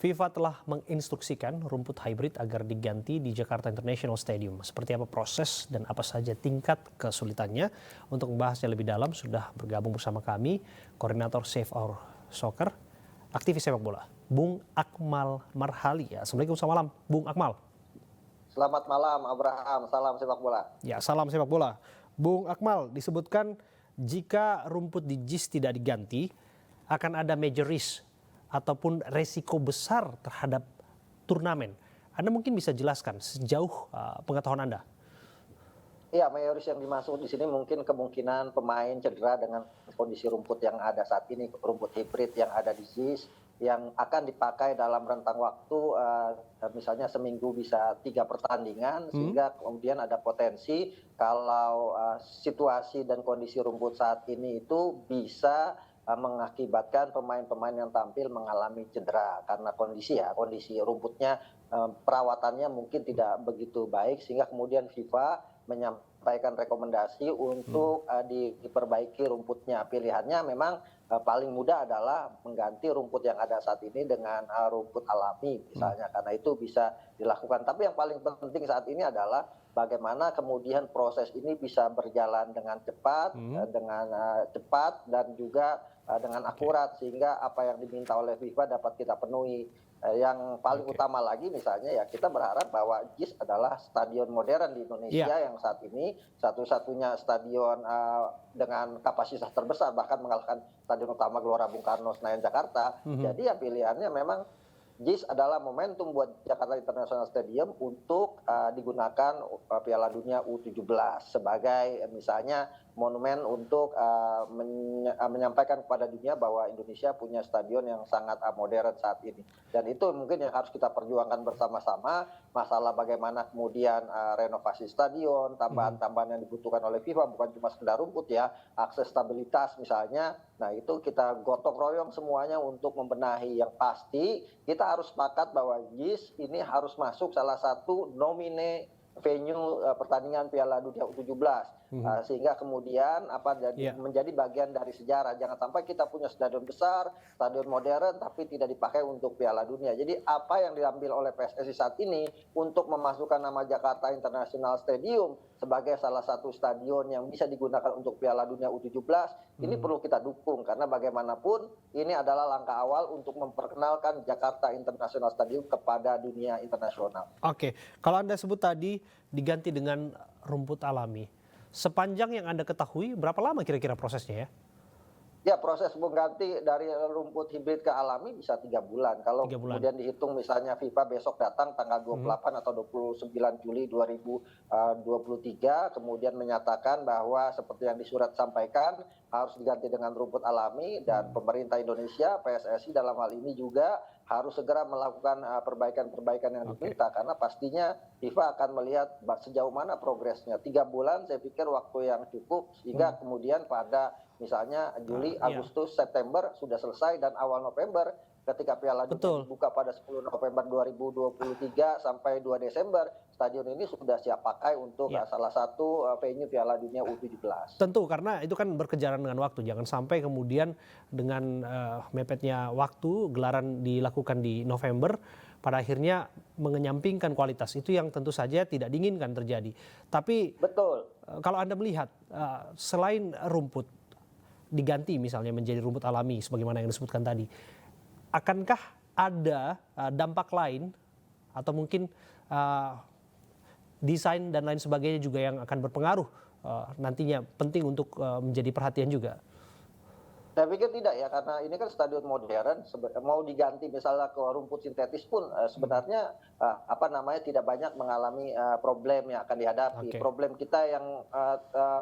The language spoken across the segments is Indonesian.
FIFA telah menginstruksikan rumput hybrid agar diganti di Jakarta International Stadium. Seperti apa proses dan apa saja tingkat kesulitannya? Untuk membahasnya lebih dalam sudah bergabung bersama kami Koordinator Save Our Soccer, aktivis sepak bola, Bung Akmal Marhali. Assalamualaikum, selamat malam, Bung Akmal. Selamat malam, Abraham. Salam sepak bola. Ya, salam sepak bola. Bung Akmal, disebutkan jika rumput di JIS tidak diganti, akan ada major risk ataupun resiko besar terhadap turnamen. Anda mungkin bisa jelaskan sejauh pengetahuan Anda. Iya, mayoris yang dimaksud di sini mungkin kemungkinan pemain cedera dengan kondisi rumput yang ada saat ini, rumput hibrid yang ada di JIS, yang akan dipakai dalam rentang waktu misalnya seminggu bisa 3 pertandingan, sehingga kemudian ada potensi kalau situasi dan kondisi rumput saat ini itu bisa mengakibatkan pemain-pemain yang tampil mengalami cedera karena kondisi rumputnya, perawatannya mungkin tidak begitu baik, sehingga kemudian FIFA menyampaikan rekomendasi untuk diperbaiki rumputnya. Pilihannya memang paling mudah adalah mengganti rumput yang ada saat ini dengan rumput alami misalnya, karena itu bisa dilakukan. Tapi yang paling penting saat ini adalah bagaimana kemudian proses ini bisa berjalan dengan cepat, dan juga dengan akurat, sehingga apa yang diminta oleh FIFA dapat kita penuhi. Yang paling utama lagi misalnya ya, kita berharap bahwa JIS adalah stadion modern di Indonesia yang saat ini satu-satunya stadion dengan kapasitas terbesar, bahkan mengalahkan stadion utama Gelora Bung Karno Senayan Jakarta. Jadi ya pilihannya memang JIS adalah momentum buat Jakarta International Stadium untuk digunakan Piala Dunia U17 sebagai misalnya monumen untuk menyampaikan kepada dunia bahwa Indonesia punya stadion yang sangat modern saat ini. Dan itu mungkin yang harus kita perjuangkan bersama-sama, masalah bagaimana kemudian renovasi stadion, tambahan-tambahan yang dibutuhkan oleh FIFA, bukan cuma sekedar rumput ya, akses stabilitas misalnya. Nah itu kita gotong royong semuanya untuk membenahi. Yang pasti kita harus sepakat bahwa JIS ini harus masuk salah satu nomine venue pertandingan Piala Dunia U17, sehingga kemudian menjadi bagian dari sejarah. Jangan sampai kita punya stadion besar, stadion modern, tapi tidak dipakai untuk Piala Dunia. Jadi apa yang diambil oleh PSSI saat ini untuk memasukkan nama Jakarta International Stadium sebagai salah satu stadion yang bisa digunakan untuk Piala Dunia U17, ini perlu kita dukung, karena bagaimanapun ini adalah langkah awal untuk memperkenalkan Jakarta International Stadium kepada dunia internasional. Oke, kalau Anda sebut tadi diganti dengan rumput alami, sepanjang yang Anda ketahui berapa lama kira-kira prosesnya ya? Ya, proses mengganti dari rumput hibrid ke alami bisa 3 bulan. Kalau 3 bulan. Kemudian dihitung misalnya FIFA besok datang tanggal 28 atau 29 Juli 2023, kemudian menyatakan bahwa seperti yang di surat sampaikan harus diganti dengan rumput alami, dan pemerintah Indonesia, PSSI dalam hal ini juga harus segera melakukan perbaikan-perbaikan yang diminta, karena pastinya FIFA akan melihat sejauh mana progresnya. 3 bulan saya pikir waktu yang cukup, sehingga kemudian pada misalnya Juli, Agustus, September sudah selesai, dan awal November ketika Piala Dunia dibuka pada 10 November 2023 sampai 2 Desember, stadion ini sudah siap pakai untuk salah satu venue Piala Dunia U17. Tentu, karena itu kan berkejaran dengan waktu. Jangan sampai kemudian dengan mepetnya waktu, gelaran dilakukan di November, pada akhirnya mengenyampingkan kualitas. Itu yang tentu saja tidak diinginkan terjadi. Tapi kalau Anda melihat, selain rumput diganti misalnya menjadi rumput alami sebagaimana yang disebutkan tadi, akankah ada dampak lain atau mungkin desain dan lain sebagainya juga yang akan berpengaruh nantinya, penting untuk menjadi perhatian juga? Saya pikir tidak ya, karena ini kan stadion modern, mau diganti misalnya ke rumput sintetis pun sebenarnya tidak banyak mengalami problem yang akan dihadapi. Problem kita yang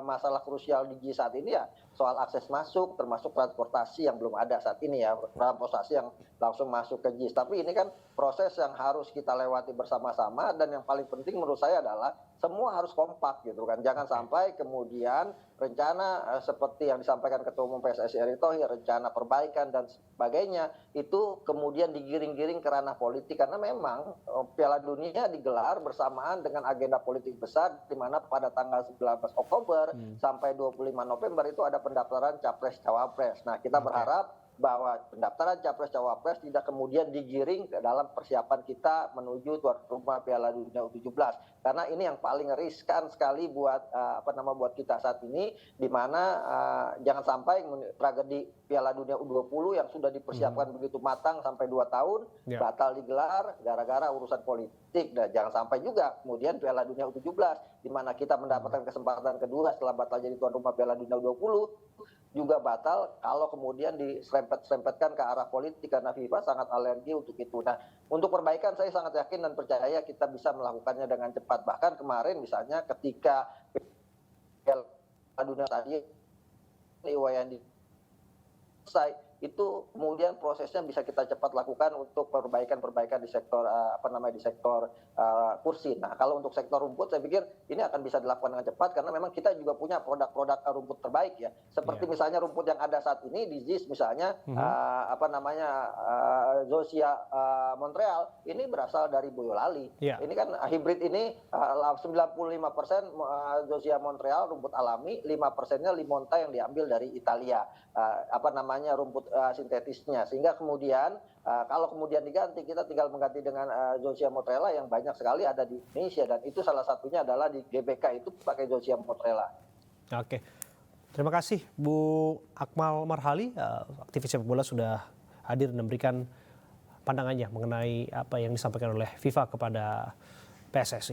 masalah krusial di JIS saat ini ya soal akses masuk, termasuk transportasi yang belum ada saat ini ya, transportasi yang langsung masuk ke JIS. Tapi ini kan proses yang harus kita lewati bersama-sama, dan yang paling penting menurut saya adalah semua harus kompak gitu kan. Jangan sampai kemudian rencana seperti yang disampaikan Ketua Umum PSSI Erick Thohir, rencana perbaikan dan sebagainya, itu kemudian digiring-giring ke ranah politik, karena memang Piala Dunia digelar bersamaan dengan agenda politik besar, di mana pada tanggal 19 Oktober sampai 25 November itu ada pendaftaran Capres Cawapres. Nah, kita berharap bahwa pendaftaran capres-cawapres tidak kemudian digiring ke dalam persiapan kita menuju tuan rumah Piala Dunia U17. Karena ini yang paling riskan sekali buat buat kita saat ini, di mana jangan sampai tragedi Piala Dunia U20 yang sudah dipersiapkan begitu matang sampai 2 tahun batal digelar gara-gara urusan politik. Dan jangan sampai juga kemudian Piala Dunia U17 di mana kita mendapatkan kesempatan kedua setelah batal jadi tuan rumah Piala Dunia U20 juga batal kalau kemudian diserempet-serempetkan ke arah politik, karena FIFA sangat alergi untuk itu. Nah, untuk perbaikan saya sangat yakin dan percaya kita bisa melakukannya dengan cepat. Bahkan kemarin misalnya ketika Piala Dunia tadi Iwayan selesai, itu kemudian prosesnya bisa kita cepat lakukan untuk perbaikan-perbaikan di sektor di sektor kursi. Nah, kalau untuk sektor rumput saya pikir ini akan bisa dilakukan dengan cepat karena memang kita juga punya produk-produk rumput terbaik ya. Seperti misalnya rumput yang ada saat ini di ZIS misalnya Zosia Montreal ini berasal dari Boyolali. Ini kan hibrid ini 95% Zosia Montreal rumput alami, 5%-nya Limonta yang diambil dari Italia. Rumput sintetisnya, sehingga kemudian kalau kemudian diganti, kita tinggal mengganti dengan Zosia Montreal yang banyak sekali ada di Indonesia, dan itu salah satunya adalah di GBK itu pakai Zosia Montreal. Oke, terima kasih Bu Akmal Marhali, aktivis sepak bola sudah hadir dan memberikan pandangannya mengenai apa yang disampaikan oleh FIFA kepada PSSI.